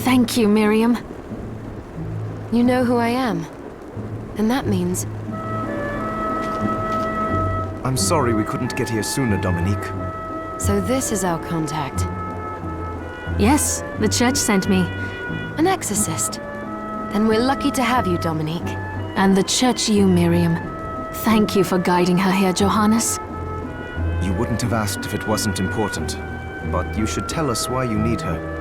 Thank you, Miriam. You know who I am. And that means... I'm sorry we couldn't get here sooner, Dominique. So this is our contact. Yes, the church sent me. An exorcist. Then we're lucky to have you, Dominique. And the church you, Miriam. Thank you for guiding her here, Johannes. You wouldn't have asked if it wasn't important. But you should tell us why you need her.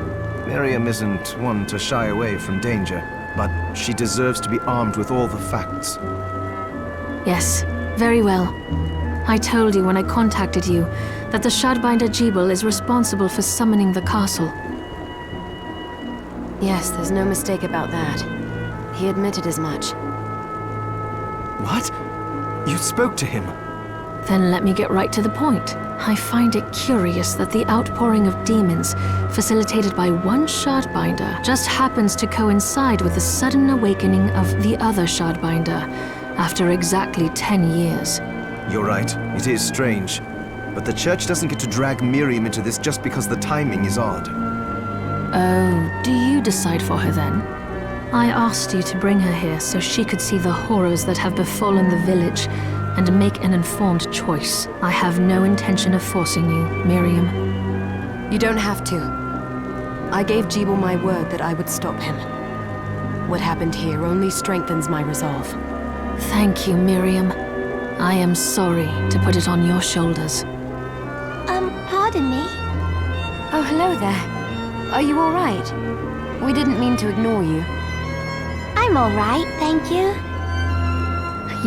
Miriam isn't one to shy away from danger, but she deserves to be armed with all the facts. Yes, very well. I told you when I contacted you that the Shardbinder Jebel is responsible for summoning the castle. Yes, there's no mistake about that. He admitted as much. What? You spoke to him? Then let me get right to the point. I find it curious that the outpouring of demons, facilitated by one Shardbinder, just happens to coincide with the sudden awakening of the other Shardbinder, after exactly 10 years. You're right, it is strange. But the church doesn't get to drag Miriam into this just because the timing is odd. Oh, do you decide for her then? I asked you to bring her here so she could see the horrors that have befallen the village and make an informed choice. I have no intention of forcing you, Miriam. You don't have to. I gave Jebel my word that I would stop him. What happened here only strengthens my resolve. Thank you, Miriam. I am sorry to put it on your shoulders. Pardon me? Oh, hello there. Are you all right? We didn't mean to ignore you. I'm all right, thank you.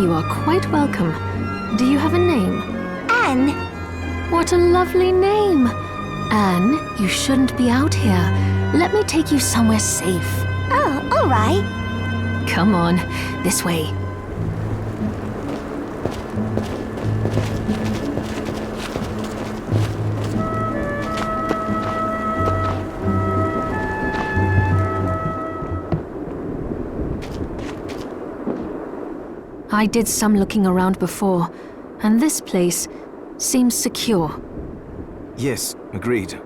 You are quite welcome. Do you have a name? Anne. What a lovely name! Anne, you shouldn't be out here. Let me take you somewhere safe. Oh, all right. Come on, this way. I did some looking around before, and this place seems secure. Yes, agreed.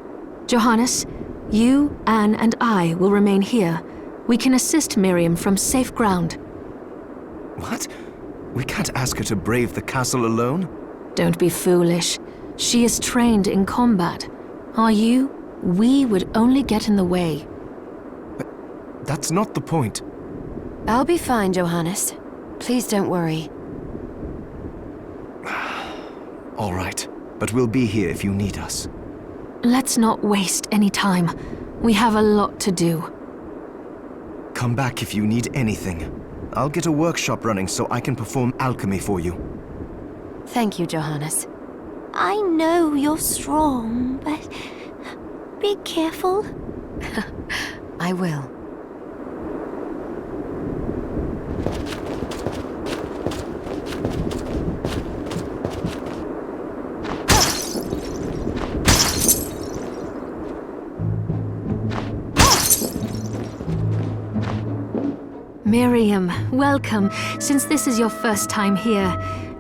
Johannes, you, Anne, and I will remain here. We can assist Miriam from safe ground. What? We can't ask her to brave the castle alone? Don't be foolish. She is trained in combat. Are you? We would only get in the way. But that's not the point. I'll be fine, Johannes. Please don't worry. All right, but we'll be here if you need us. Let's not waste any time. We have a lot to do. Come back if you need anything. I'll get a workshop running so I can perform alchemy for you. Thank you, Johannes. I know you're strong, but be careful. I will. Miriam, welcome. Since this is your first time here,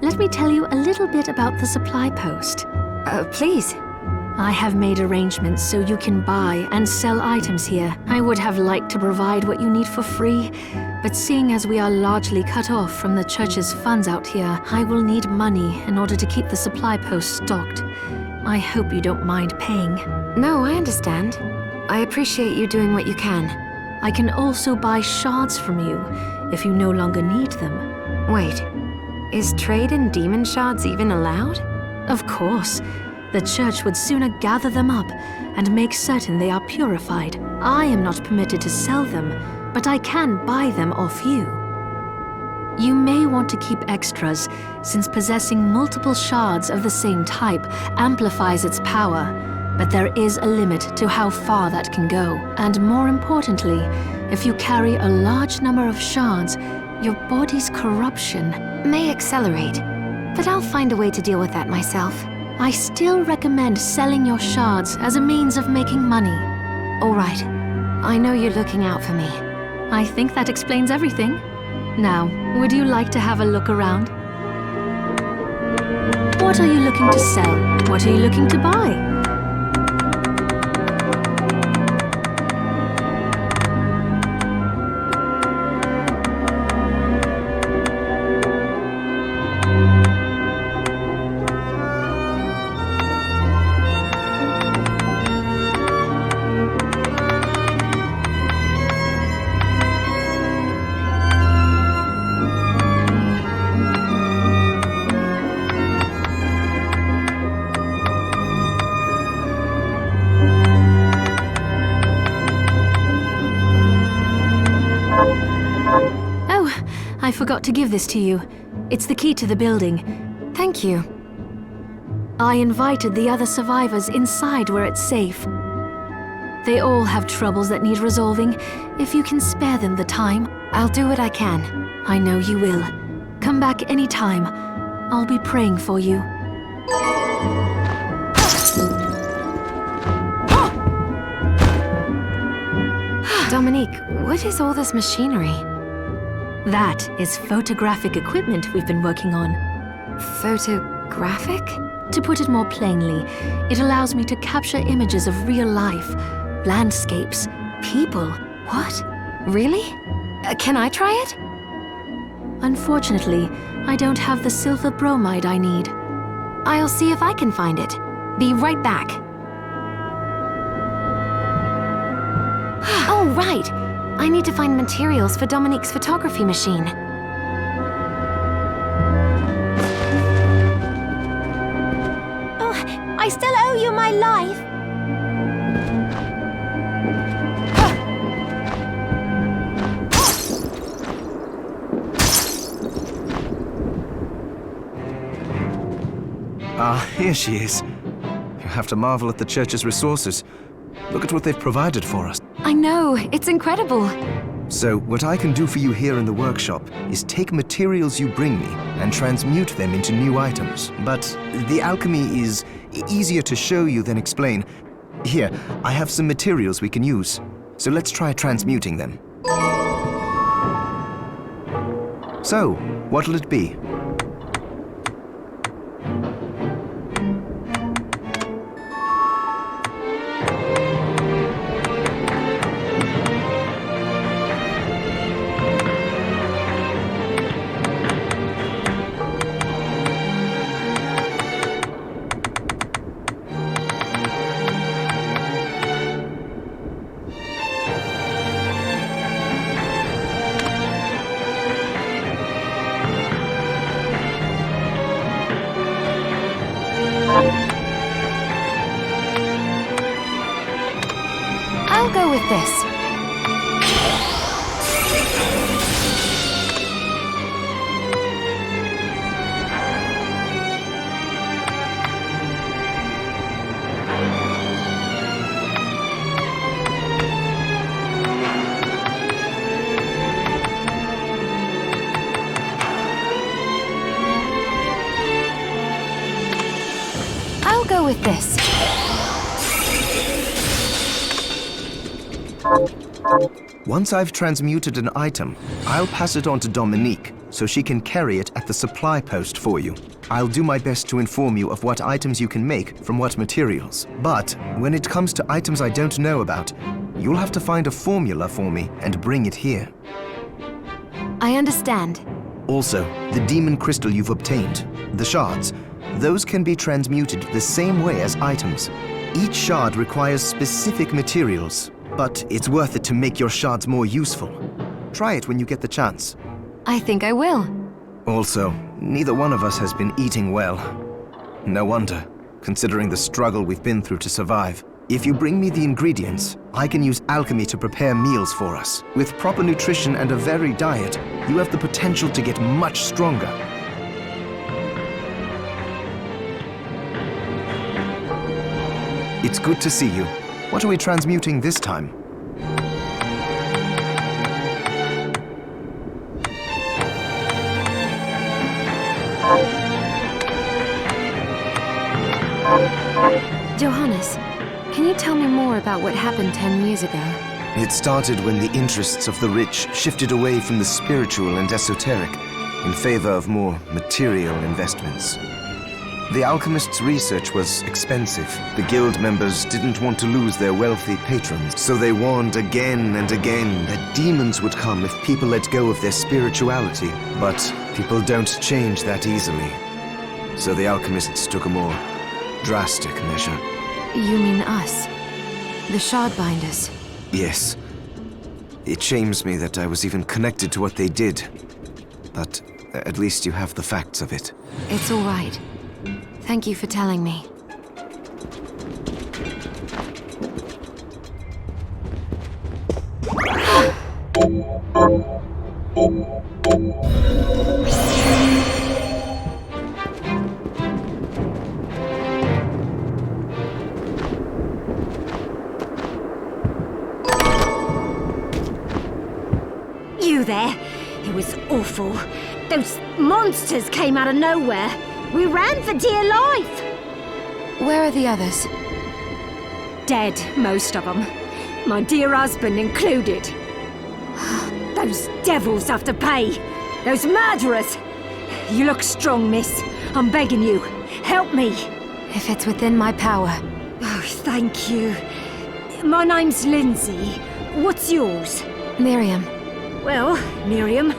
let me tell you a little bit about the supply post. Please. I have made arrangements so you can buy and sell items here. I would have liked to provide what you need for free, but seeing as we are largely cut off from the church's funds out here, I will need money in order to keep the supply post stocked. I hope you don't mind paying. No, I understand. I appreciate you doing what you can. I can also buy shards from you if you no longer need them. Wait, is trade in demon shards even allowed? Of course. The church would sooner gather them up and make certain they are purified. I am not permitted to sell them, but I can buy them off you. You may want to keep extras, since possessing multiple shards of the same type amplifies its power. But there is a limit to how far that can go. And more importantly, if you carry a large number of shards, your body's corruption may accelerate, but I'll find a way to deal with that myself. I still recommend selling your shards as a means of making money. All right. I know you're looking out for me. I think that explains everything. Now, would you like to have a look around? What are you looking to sell? What are you looking to buy? I forgot to give this to you. It's the key to the building. Thank you. I invited the other survivors inside where it's safe. They all have troubles that need resolving. If you can spare them the time, I'll do what I can. I know you will. Come back anytime. I'll be praying for you. Dominique, what is all this machinery? That is photographic equipment we've been working on. Photographic? To put it more plainly, it allows me to capture images of real life, landscapes, people. What? Really? Can I try it? Unfortunately, I don't have the silver bromide I need. I'll see if I can find it. Be right back. Oh, right! I need to find materials for Dominique's photography machine. Oh, I still owe you my life. Ah, here she is. You have to marvel at the church's resources. Look at what they've provided for us. I know, it's incredible. So, what I can do for you here in the workshop is take materials you bring me and transmute them into new items. But the alchemy is easier to show you than explain. Here, I have some materials we can use. So let's try transmuting them. So, what'll it be? I'll go with this. I'll go with this. Once I've transmuted an item, I'll pass it on to Dominique so she can carry it at the supply post for you. I'll do my best to inform you of what items you can make from what materials. But when it comes to items I don't know about, you'll have to find a formula for me and bring it here. I understand. Also, the demon crystal you've obtained, the shards, those can be transmuted the same way as items. Each shard requires specific materials, but it's worth it to make your shards more useful. Try it when you get the chance. I think I will. Also, neither one of us has been eating well. No wonder, considering the struggle we've been through to survive. If you bring me the ingredients, I can use alchemy to prepare meals for us. With proper nutrition and a varied diet, you have the potential to get much stronger. It's good to see you. What are we transmuting this time? Johannes, can you tell me more about what happened 10 years ago? It started when the interests of the rich shifted away from the spiritual and esoteric in favor of more material investments. The alchemist's research was expensive. The guild members didn't want to lose their wealthy patrons, so they warned again and again that demons would come if people let go of their spirituality. But people don't change that easily. So the alchemists took a more drastic measure. You mean us? The Shardbinders? Yes. It shames me that I was even connected to what they did. But at least you have the facts of it. It's all right. Thank you for telling me. you there. It was awful. Those monsters came out of nowhere. We ran for dear life. Where are the others? Dead, most of them. My dear husband included. Those devils have to pay. Those murderers. You look strong, miss. I'm begging you. Help me. If it's within my power. Oh, thank you. My name's Lindsay. What's yours? Miriam. Well, Miriam,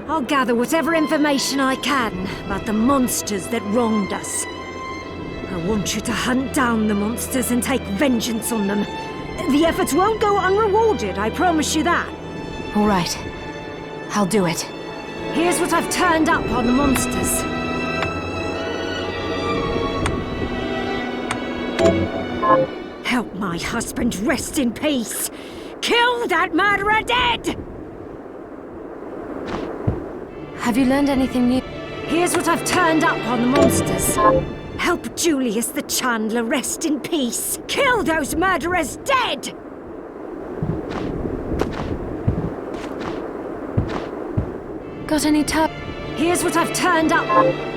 I'll gather whatever information I can about the monsters that wronged us. I want you to hunt down the monsters and take vengeance on them. The efforts won't go unrewarded, I promise you that. All right. I'll do it. Here's what I've turned up on the monsters. Help my husband rest in peace. Kill that murderer dead! Have you learned anything new? Here's what I've turned up on the monsters. Help Julius the Chandler rest in peace. Kill those murderers dead! Got any Here's what I've turned up.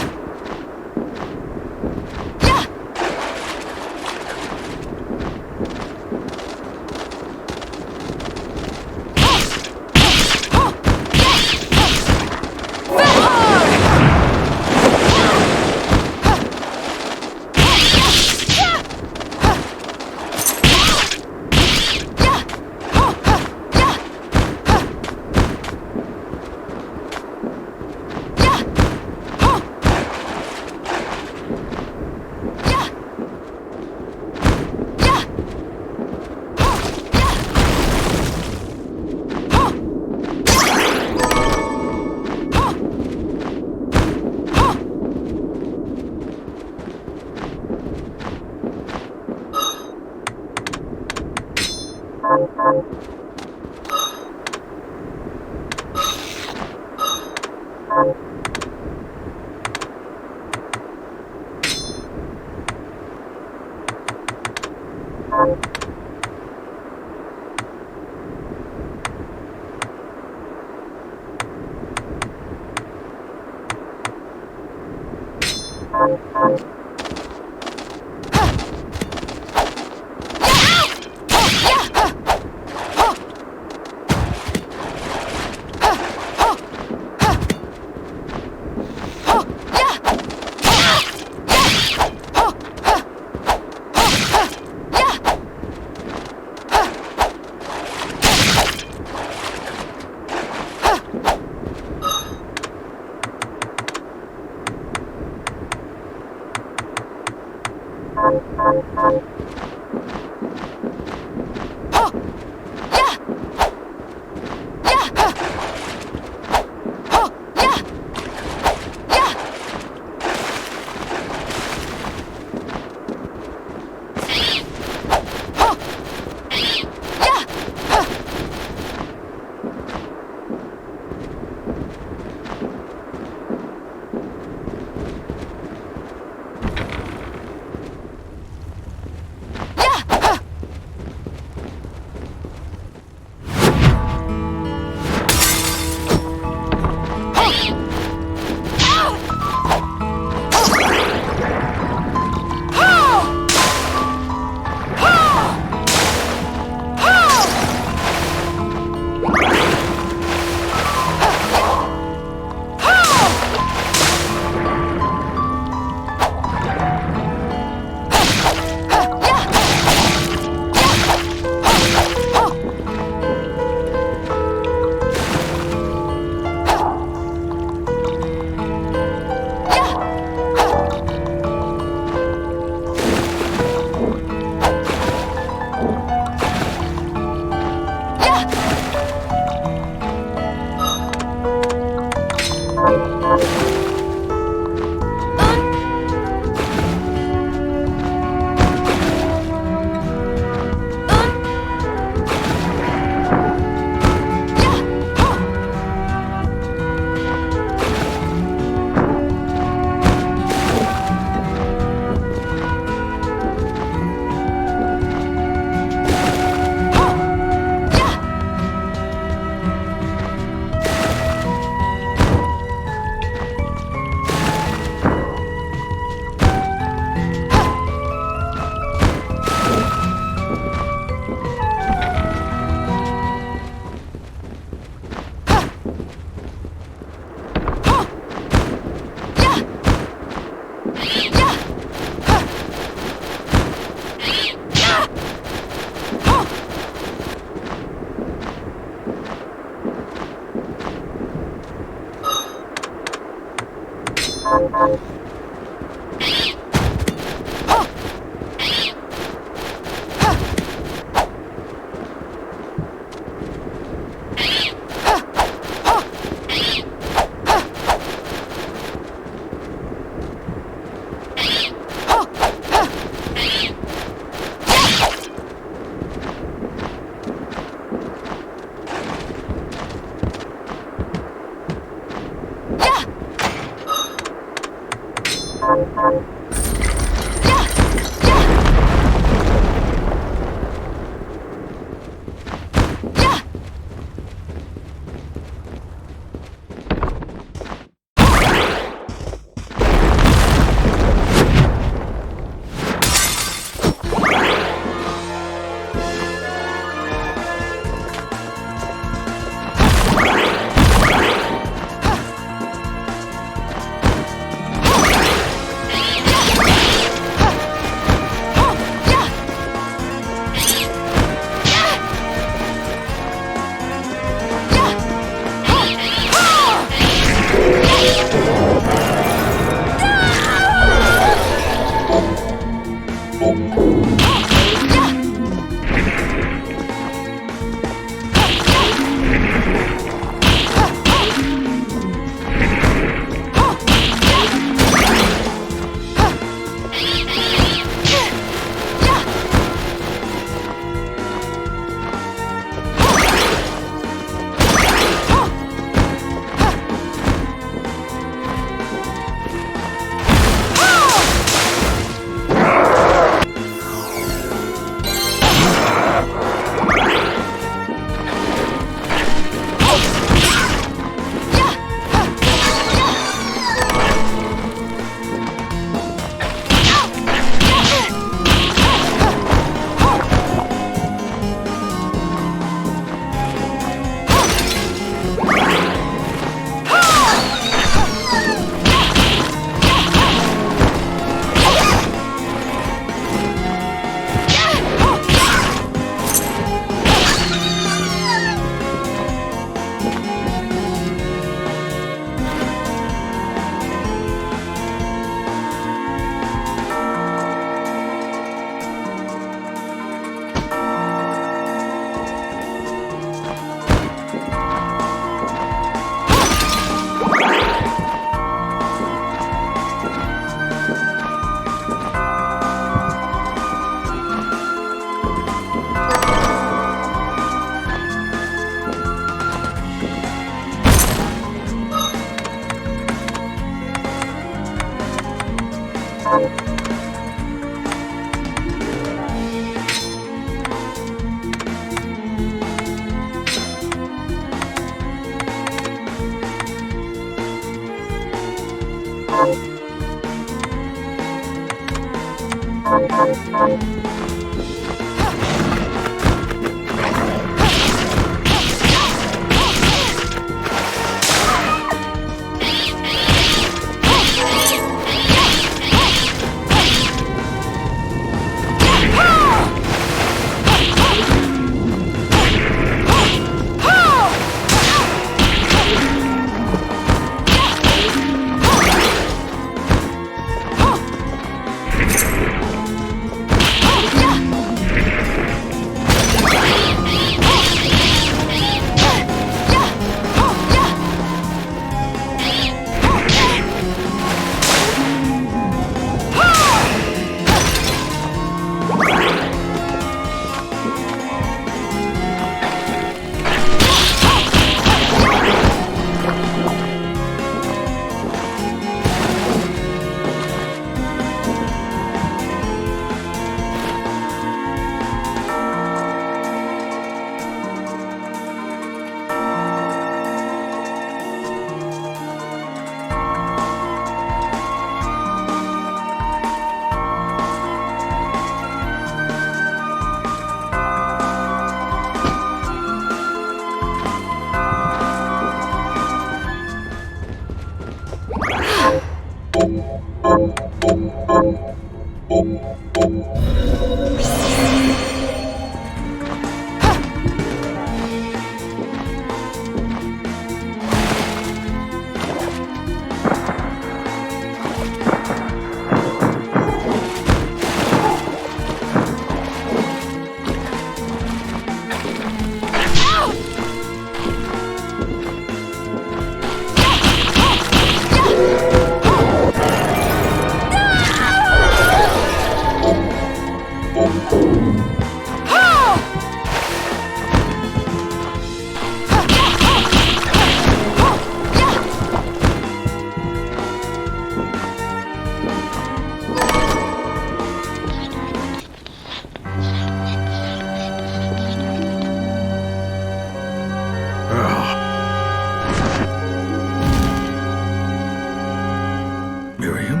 Miriam?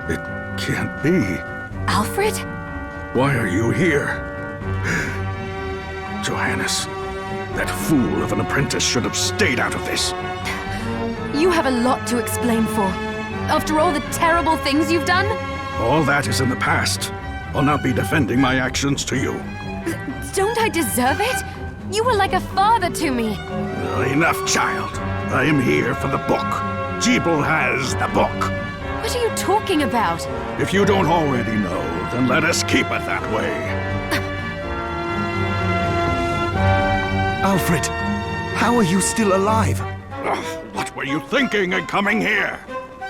It can't be. Alfred? Why are you here? Johannes, that fool of an apprentice should have stayed out of this. You have a lot to explain for. After all the terrible things you've done? All that is in the past. I'll not be defending my actions to you. Don't I deserve it? You were like a father to me. Enough, child. I am here for the book. Jeeble has the book. What are you talking about? If you don't already know, then let us keep it that way. Alfred, how are you still alive? What were you thinking in coming here?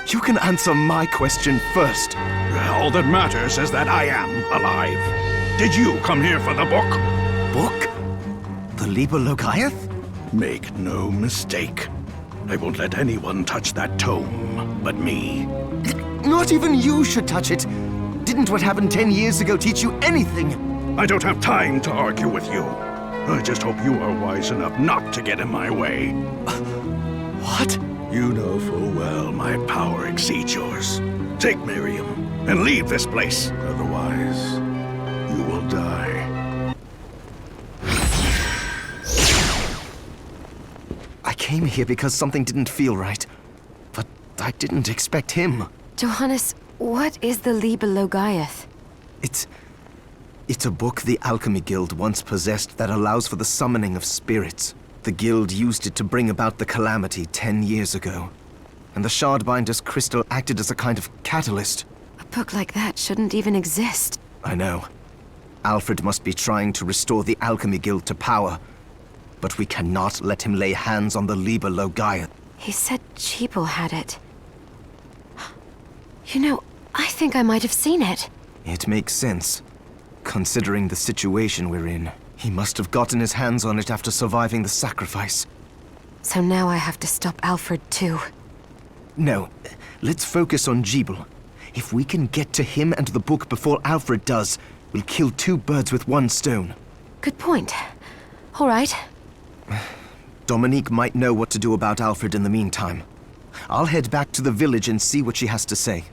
You can answer my question first. All that matters is that I am alive. Did you come here for the book? Book? The Liber Logaeth? Make no mistake. I won't let anyone touch that tome but me. Not even you should touch it. Didn't what happened 10 years ago teach you anything? I don't have time to argue with you. I just hope you are wise enough not to get in my way. What? You know full well my power exceeds yours. Take Miriam and leave this place. Otherwise, you will die. I came here because something didn't feel right. But I didn't expect him. Johannes, what is the Liber Logaeth? It's a book the Alchemy Guild once possessed that allows for the summoning of spirits. The Guild used it to bring about the calamity 10 years ago. And the Shardbinder's crystal acted as a kind of catalyst. A book like that shouldn't even exist. I know. Alfred must be trying to restore the Alchemy Guild to power. But we cannot let him lay hands on the Liber Logaeth. He said Jeeble had it. You know, I think I might have seen it. It makes sense. Considering the situation we're in, he must have gotten his hands on it after surviving the sacrifice. So now I have to stop Alfred too. No, let's focus on Jeeble. If we can get to him and the book before Alfred does, we'll kill two birds with one stone. Good point. All right. Dominique might know what to do about Alfred in the meantime. I'll head back to the village and see what she has to say.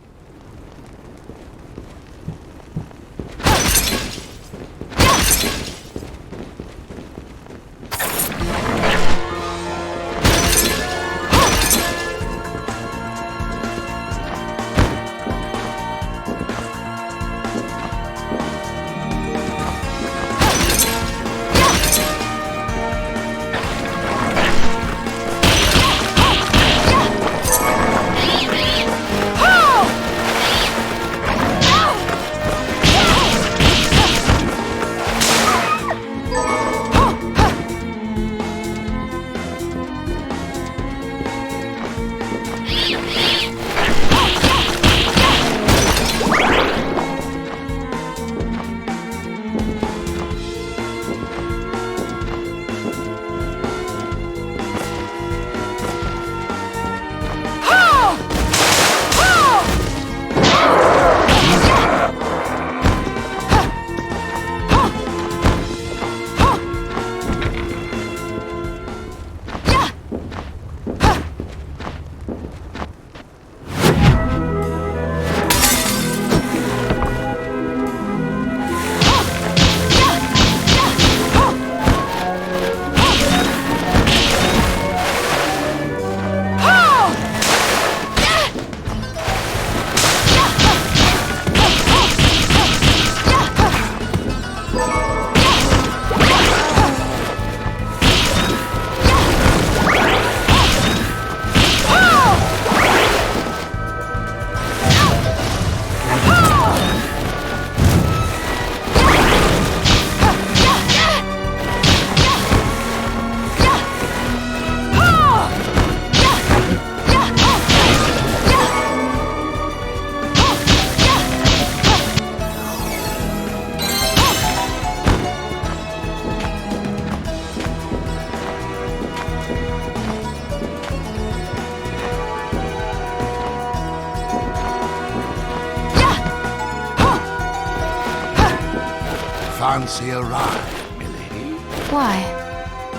fancy a ride, milady? Why?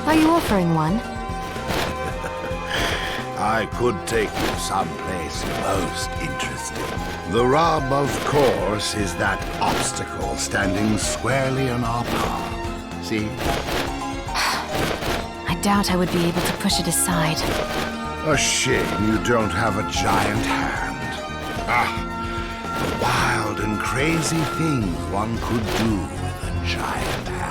Are you offering one? I could take you someplace most interesting. The rub, of course, is that obstacle standing squarely in our path. See? I doubt I would be able to push it aside. A shame you don't have a giant hand. The wild and crazy things one could do with a giant hand.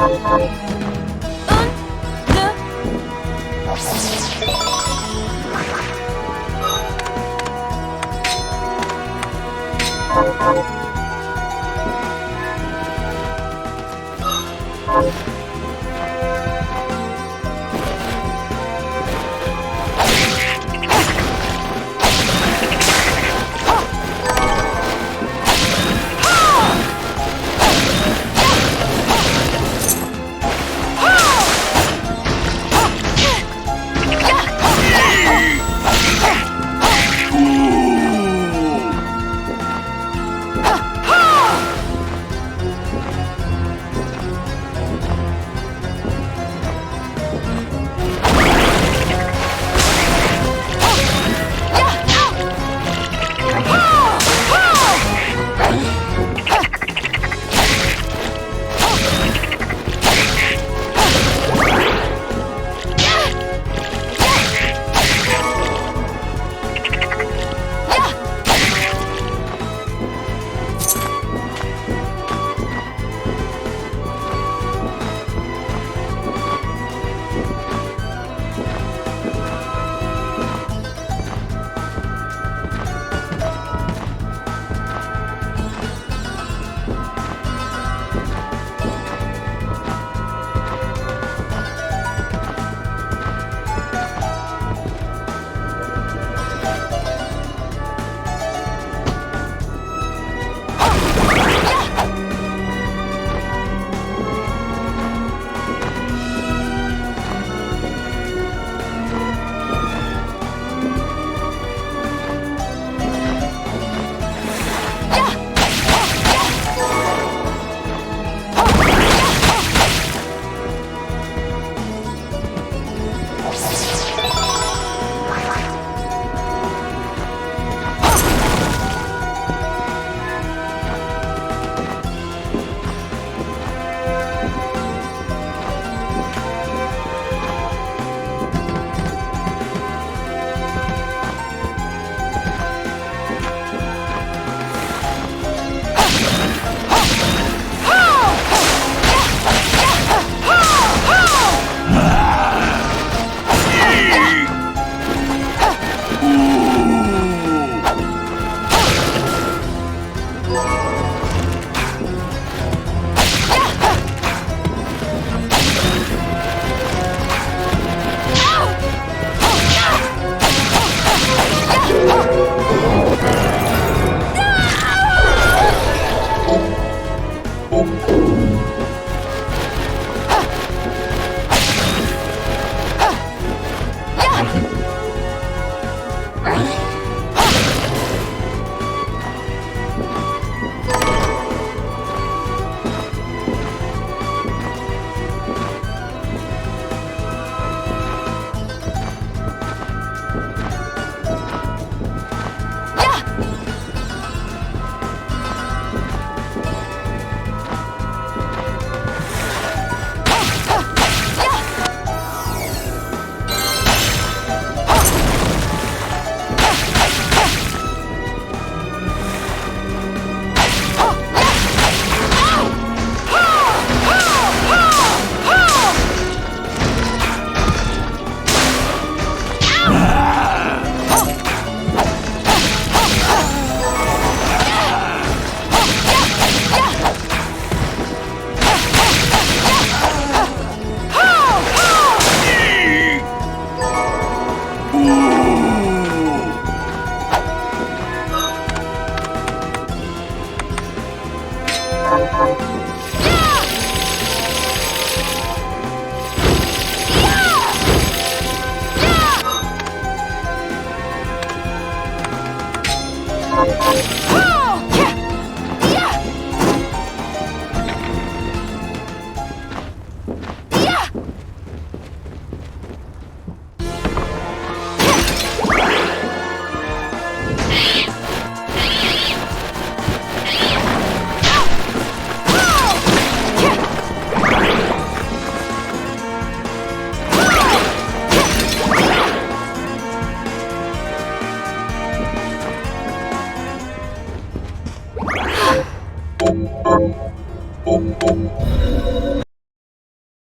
Oh,